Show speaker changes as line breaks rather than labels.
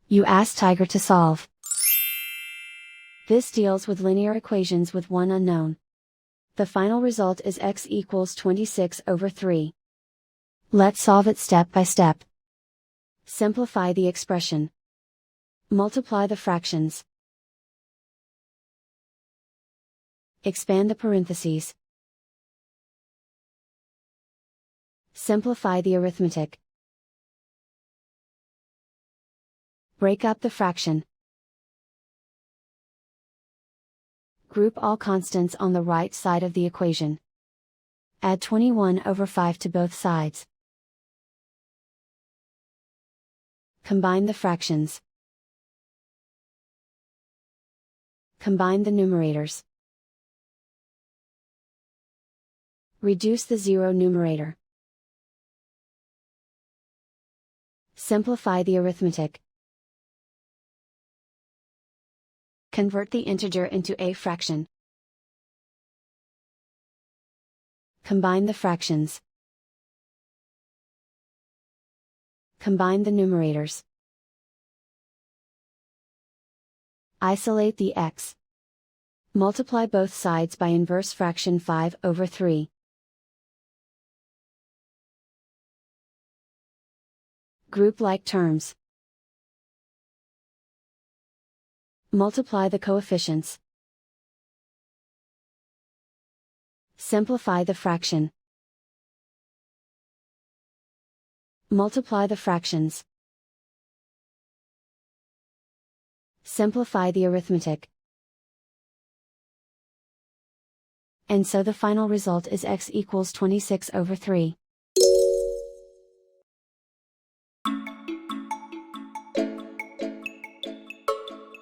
You ask Tiger to solve. This deals with linear equations with one unknown. The final result is x equals 26/3. Let's solve it step by step. Simplify the expression. Multiply the fractions. Expand the parentheses. Simplify the arithmetic. Break up the fraction. Group all constants on the right side of the equation. Add 21/5 to both sides. Combine the fractions. Combine the numerators. Reduce the zero numerator. Simplify the arithmetic. Convert the integer into a fraction. Combine the fractions. Combine the numerators. Isolate the x. Multiply both sides by inverse fraction 5/3. Group like terms. Multiply the coefficients. Simplify the fraction. Multiply the fractions. Simplify the arithmetic. And so the final result is x equals 26/3.